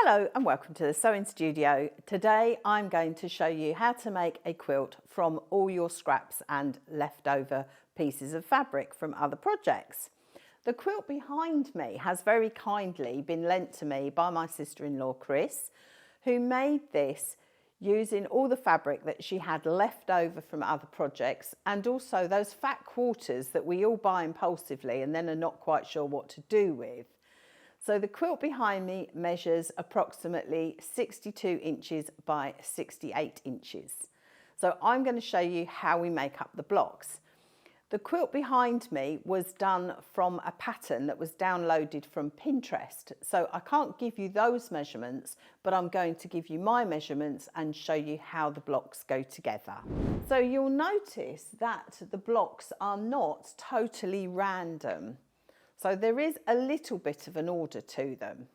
Hello and welcome to the Sewing Studio. Today I'm going to show you how to make a quilt from all your scraps and leftover pieces of fabric from other projects. The quilt behind me has very kindly been lent to me by my sister-in-law Chris, who made this using all the fabric that she had left over from other projects and also those fat quarters that we all buy impulsively and then are not quite sure what to do with. So the quilt behind me measures approximately 62 inches by 68 inches. So I'm going to show you how we make up the blocks. The quilt behind me was done from a pattern that was downloaded from Pinterest. So I can't give you those measurements, but I'm going to give you my measurements and show you how the blocks go together. So you'll notice that the blocks are not totally random. So there is a little bit of an order to them.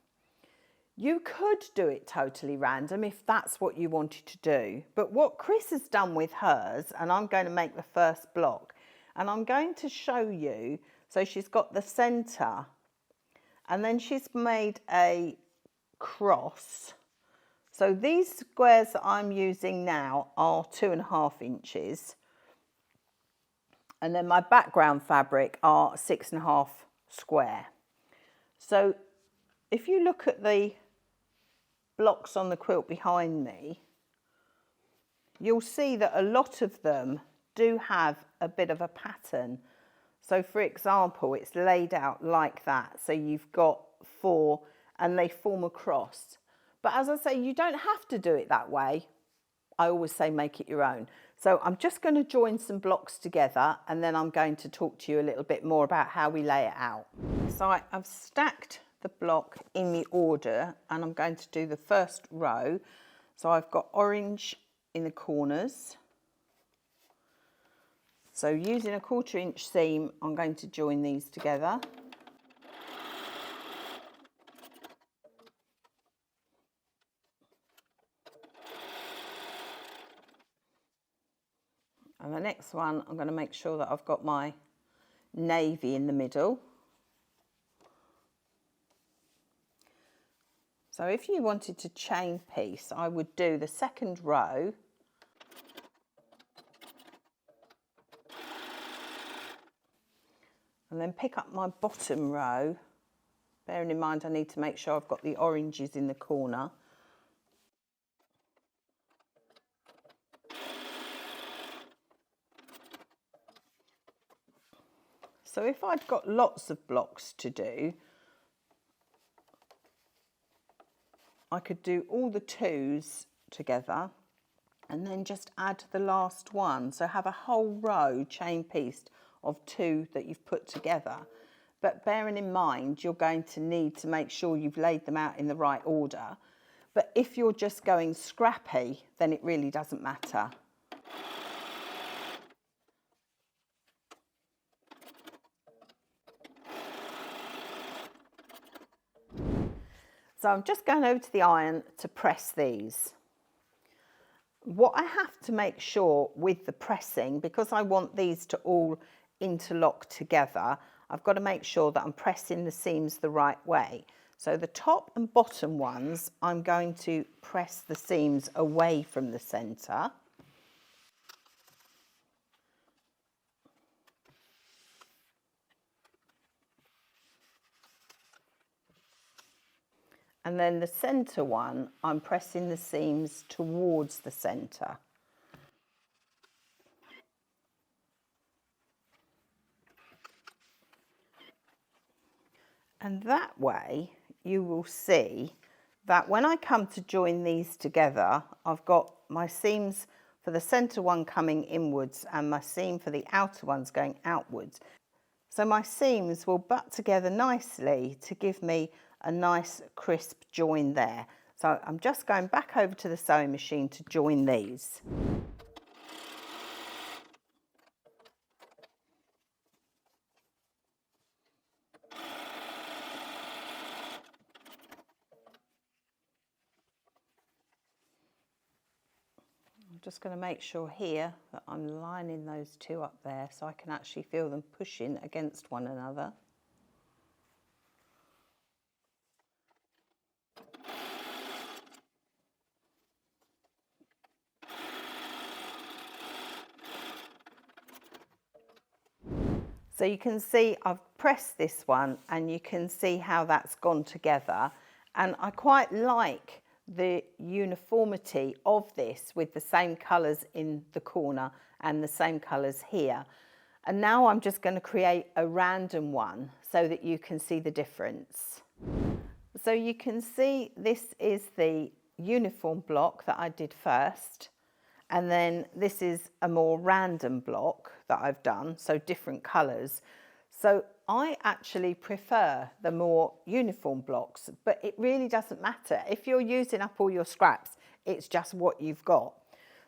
You could do it totally random if that's what you wanted to do. But what Chris has done with hers, and I'm going to make the first block, and I'm going to show you, so she's got the centre, and then she's made a cross. So these squares that I'm using now are 2.5 inches. And then my background fabric are 6.5 square. So if you look at the blocks on the quilt behind me, you'll see that a lot of them do have a bit of a pattern. So for example, it's laid out like that. So you've got 4 and they form a cross. But as I say, you don't have to do it that way. I always say make it your own. So I'm just going to join some blocks together and then I'm going to talk to you a little bit more about how we lay it out. So I've stacked the block in the order and I'm going to do the first row. So I've got orange in the corners. So using a 1/4 inch seam, I'm going to join these together. And the next one, I'm going to make sure that I've got my navy in the middle. So if you wanted to chain piece, I would do the second row. And then pick up my bottom row, bearing in mind I need to make sure I've got the oranges in the corner. So if I'd got lots of blocks to do, I could do all the 2s together and then just add the last one. So have a whole row chain pieced of 2 that you've put together. But bearing in mind, you're going to need to make sure you've laid them out in the right order. But if you're just going scrappy, then it really doesn't matter. So I'm just going over to the iron to press these. What I have to make sure with the pressing, because I want these to all interlock together, I've got to make sure that I'm pressing the seams the right way. So the top and bottom ones, I'm going to press the seams away from the centre. And then the centre one, I'm pressing the seams towards the centre. And that way you will see that when I come to join these together, I've got my seams for the centre one coming inwards and my seam for the outer ones going outwards. So my seams will butt together nicely to give me a nice crisp join there. So I'm just going back over to the sewing machine to join these. I'm just going to make sure here that I'm lining those 2 up there so I can actually feel them pushing against one another. So you can see I've pressed this one and you can see how that's gone together, and I quite like the uniformity of this with the same colours in the corner and the same colours here. And now I'm just going to create a random one so that you can see the difference. So you can see this is the uniform block that I did first, and then this is a more random block that I've done, so different colours. So I actually prefer the more uniform blocks, but it really doesn't matter. If you're using up all your scraps, it's just what you've got.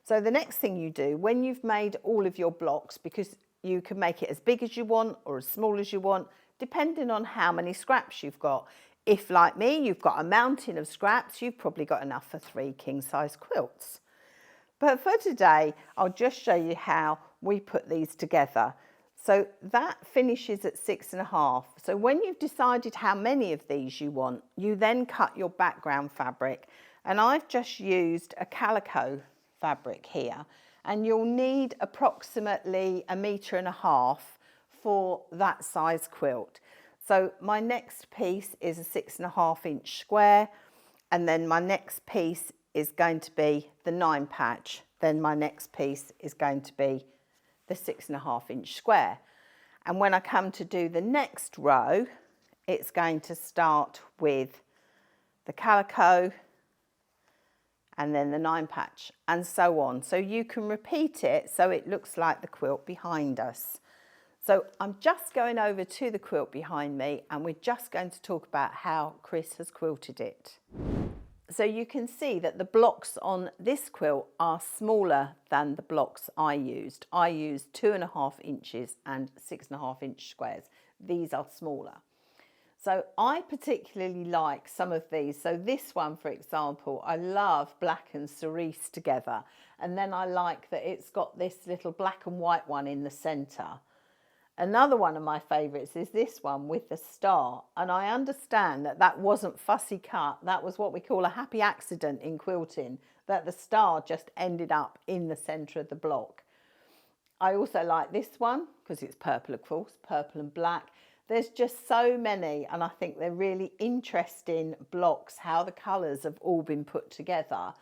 So the next thing you do, when you've made all of your blocks, because you can make it as big as you want or as small as you want, depending on how many scraps you've got. If, like me, you've got a mountain of scraps, you've probably got enough for 3 king-size quilts. But for today, I'll just show you how we put these together. So that finishes at 6.5. So when you've decided how many of these you want, you then cut your background fabric. And I've just used a calico fabric here. And you'll need approximately 1.5 meters for that size quilt. So my next piece is a 6.5-inch square, and then my next piece is going to be the 9 patch. Then my next piece is going to be the 6.5-inch square. And when I come to do the next row, it's going to start with the calico and then the 9 patch and so on. So you can repeat it so it looks like the quilt behind us. So I'm just going over to the quilt behind me, and we're just going to talk about how Chris has quilted it. So you can see that the blocks on this quilt are smaller than the blocks I used. I used 2.5 inches and 6.5-inch squares. These are smaller. So I particularly like some of these. So this one, for example, I love black and cerise together. And then I like that it's got this little black and white one in the centre. Another one of my favourites is this one with the star, and I understand that that wasn't fussy cut. That was what we call a happy accident in quilting, that the star just ended up in the centre of the block. I also like this one because it's purple, of course, purple and black. There's just so many, and I think they're really interesting blocks, how the colours have all been put together.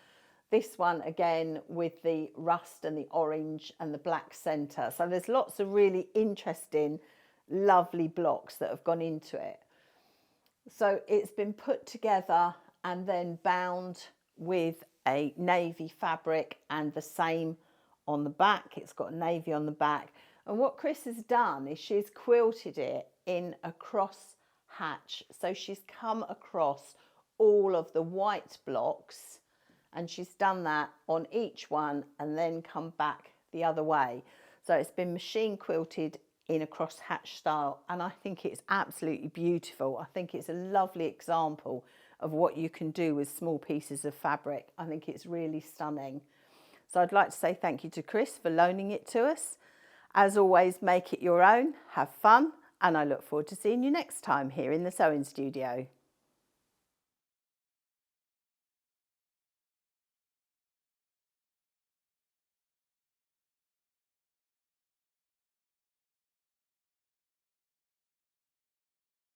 This one again with the rust and the orange and the black centre. So there's lots of really interesting, lovely blocks that have gone into it. So it's been put together and then bound with a navy fabric, and the same on the back. It's got navy on the back. And what Chris has done is she's quilted it in a cross hatch. So she's come across all of the white blocks, and she's done that on each one and then come back the other way. So it's been machine quilted in a cross hatch style, and I think it's absolutely beautiful. I think it's a lovely example of what you can do with small pieces of fabric. I think it's really stunning. So I'd like to say thank you to Chris for loaning it to us. As always, make it your own, have fun, and I look forward to seeing you next time here in the sewing studio.